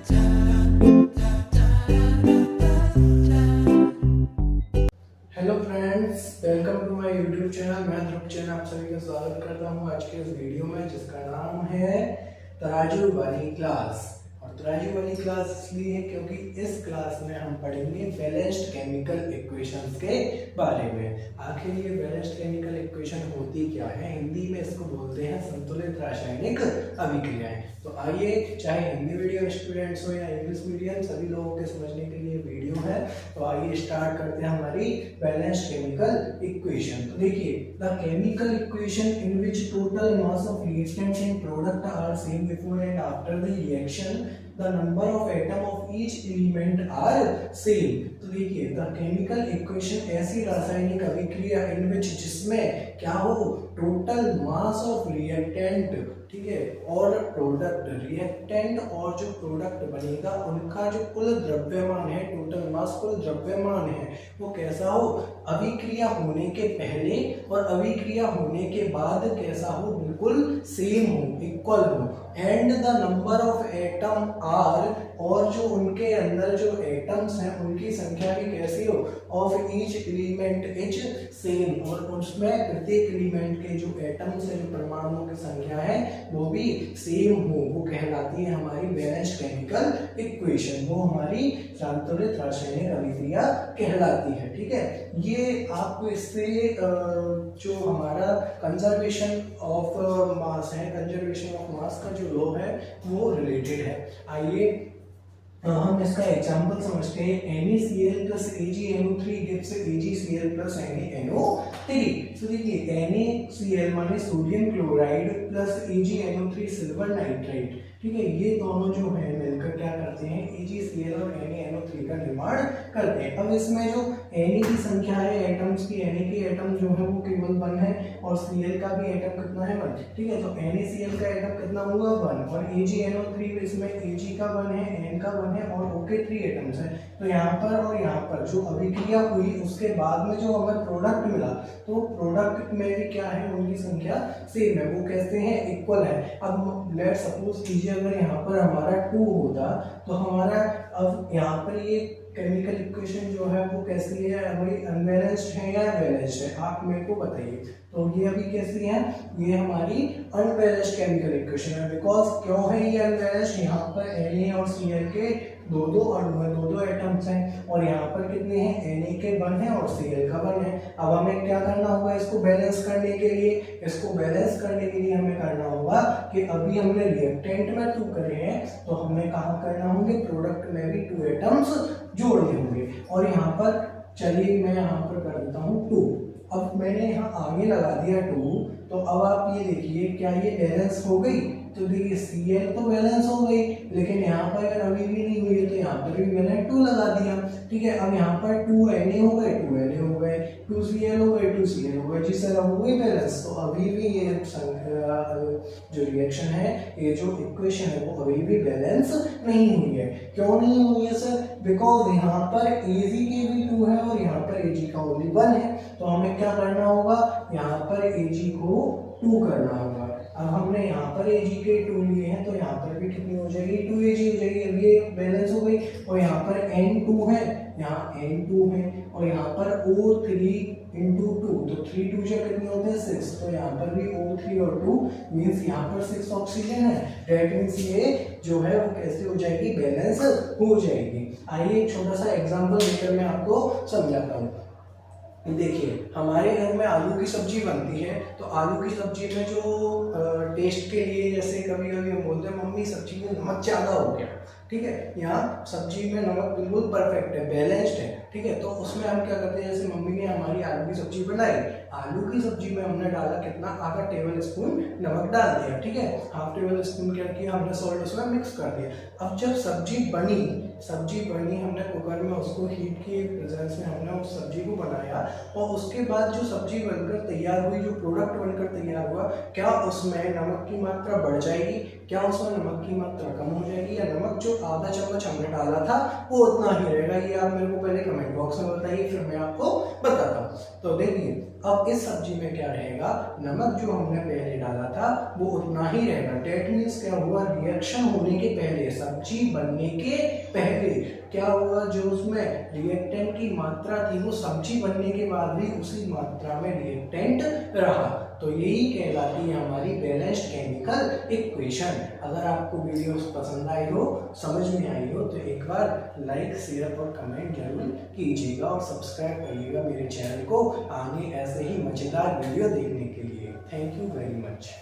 Hello friends, welcome to my YouTube channel. मैं Dhruv channel आप सभी का स्वागत करता हूं आज के इस वीडियो में, जिसका नाम है तराजू वाली क्लास। और तराजू वाली क्लास इसलिए है क्योंकि इस क्लास में हम पढ़ेंगे बैलेंस्ड केमिकल इक्वेशंस के बारे में। आखिर ये बैलेंस्ड केमिकल इक्वेशन होती क्या है? हिंदी में इसको बोलते हैं संतुलित रासायनिक अभिक्रियाएं। तो आइए, चाहे हिंदी मीडियम स्टूडेंट्स हो या इंग्लिश मीडियम, सभी लोगों के समझने के लिए वीडियो है। तो आइए स्टार्ट करते हैं हमारी बैलेंस्ड केमिकल इक्वेशन। तो देखिए, the chemical equation in which total mass of reactants and product are same before and after the reaction, the number of atom of each element are same. तो देखिए, the chemical equation ऐसी रासायनिक अभिक्रिया इन विच जिसमें क्या हो, टोटल मास ऑफ रिएक्टेंट, ठीक है, और प्रोडक्ट, रिएक्टेंट और जो प्रोडक्ट बनेगा उनका जो कुल द्रव्यमान है, टोटल मास कुल द्रव्यमान है, वो कैसा हो, अभिक्रिया होने के पहले और अभिक्रिया होने के बाद कैसा हो, बिल्कुल सेम हो, इक्वल हो। And the number of atom are, और जो उनके अंदर जो एटम्स हैं उनकी संख्या भी कैसी हो, of each element etch same, और उसमें प्रत्येक एलिमेंट के जो एटम्स है, जो परमाणुओं की संख्या है, वो भी सेम हो। वो कहलाती है हमारी बैलेंस्ड केमिकल इक्वेशन, वो हमारी संतुलित रासायनिक अभिक्रिया कहलाती है। ठीक है, ये आपको इससे जो हमारा कंजर्वेशन ऑफ मास है, कंजर्वेशन ऑफ मास का जो लॉ है वो रिलेटेड है। आइए हम इसका एग्जांपल समझते हैं। NaCl plus AgNO3 gives AgCl plus NaNO3। तो देखिए, NaCl माने sodium chloride plus AgNO3 silver nitride, ठीक है, ये दोनों जो है मिलकर क्या करते हैं, AgCl और NaNO3 का निर्माण करते हैं। अब इसमें जो Na की संख्या है एटम्स की, Na के एटम जो है वो केवल 1 है और Cl का भी एटम कितना है, 1, ठीक है। तो NaCl का एटम कितना हुआ, 1, और AgNO3 इसमें Ag का 1 है, N का 1 है और O के 3 एटम्स हैं। तो यहाँ पर और यहाँ पर जो अभिक्रिया हुई उसके बाद में जो हमें प्रोडक्ट मिला, तो प्रोडक्ट में भी क्या है, उनकी संख्या सेम है, वो कहते हैं इक्वल है। अब लेट सपोज कीजिए अगर यहाँ पर हमारा 2 होता तो हमारा, अब यहाँ पर ये केमिकल इक्वेशन जो है वो कैसी है, अभी अनबैलेंस्ड है या बैलेंस्ड है, आप मेरे को बताइए। तो ये अभी कैसी है, ये हमारी अनबैलेंस्ड केमिकल इक्वेशन है। बिकॉज क्यों है ये अनबैलेंस्ड, यहाँ पर Na और Cl के दो एटम्स हैं और यहाँ पर कितने हैं, Na के 1 है और Cl का 1 है। अब हमें क्या करना होगा इसको बैलेंस करने के लिए, इसको बैलेंस करने के लिए हमें करना होगा कि अभी हमने रिएक्टेंट में 2 करे हैं, तो हमें कहाँ करना होंगे, प्रोडक्ट में भी 2 एटम्स जोड़ने होंगे। और यहाँ पर चलिए मैं यहाँ पर कर देता हूँ 2। अब मैंने यहाँ आगे लगा दिया 2, तो अब आप ये देखिए क्या ये बैलेंस हो गई। तो देखिए Cl तो बैलेंस हो गई, लेकिन यहाँ पर अगर अभी भी नहीं हुई तो यहाँ पर भी मैंने 2 लगा दिया, ठीक है। अब यहाँ पर 2 Na हो गए, 2 Na हो गए, 2 Cl हो गए, 2 Cl हो गए, जी सर, अब हो गई बैलेंस। तो अभी भी ये जो रिएक्शन है, ये जो इक्वेशन है वो अभी भी बैलेंस नहीं हुई है। क्यों नहीं हुई है सर, बिकॉज यहाँ पर Ag के भी 2 है और यहाँ पर Ag का ओनली 1 है। तो हमें क्या करना होगा, यहाँ पर Ag को 2 करना होगा। अब हमने यहाँ पर Ag के 2 लिए हैं तो यहाँ पर भी कितनी हो जाएगी, 2Ag हो जाएगी। अब ये बैलेंस हो गई। और यहाँ पर N2 है, यहाँ N2 है और यहाँ पर O3 इंटू 2, तो 3 2 से कितने होते हैं, 6। तो यहाँ पर भी O3 और 2 मीन्स यहाँ पर 6 ऑक्सीजन है। डेट मीन्स ये जो है वो कैसे हो जाएगी, बैलेंस हो जाएगी। आइए एक छोटा सा एग्जांपल देकर मैं आपको समझाता हूँ। देखिए, हमारे घर में आलू की सब्जी बनती है, तो आलू की सब्जी में जो टेस्ट के लिए, जैसे कभी कभी हम बोलते हैं मम्मी सब्जी में नमक ज़्यादा हो गया, ठीक है, यहाँ सब्जी में नमक बिल्कुल परफेक्ट है, बैलेंस्ड है, ठीक है। तो उसमें हम क्या करते हैं, जैसे मम्मी ने हमारी आलू की सब्जी बनाई, आलू की सब्जी में हमने डाला कितना, आधा टेबल स्पून नमक डाल दिया, ठीक है। हाफ टेबल स्पून क्या किया हमने, सॉल्ट उसमें मिक्स कर दिया। अब जब सब्जी बनी हमने कुकर में उसको हीट की प्रेजेंस में हमने उस सब्जी को बनाया, और उसके बाद जो सब्जी बनकर तैयार हुई, जो प्रोडक्ट बनकर तैयार हुआ, क्या उसमें नमक की मात्रा बढ़ जाएगी, क्या उसमें नमक की मात्रा कम हो जाएगी, या नमक जो आधा चम्मच हमने डाला था वो उतना ही रहेगा? ये आप मेरे को पहले कमेंट बॉक्स में बताइए, फिर मैं आपको बताता हूँ। तो देखिए, अब इस सब्जी में क्या रहेगा, नमक जो हमने पहले डाला था वो उतना ही रहेगा। डेट मीन्स क्या हुआ, रिएक्शन होने के पहले, सब्जी बनने के पहले क्या हुआ, जो उसमें रिएक्टेंट की मात्रा थी वो सब्जी बनने के बाद भी उसी मात्रा में रिएक्टेंट रहा। तो यही कहलाती है हमारी बैलेंस्ड केमिकल इक्वेशन। अगर आपको वीडियो पसंद आई हो, समझ में आई हो, तो एक बार लाइक, शेयर और कमेंट जरूर कीजिएगा और सब्सक्राइब करिएगा मेरे चैनल को आगे ऐसे ही मजेदार वीडियो देखने के लिए। Thank you very much.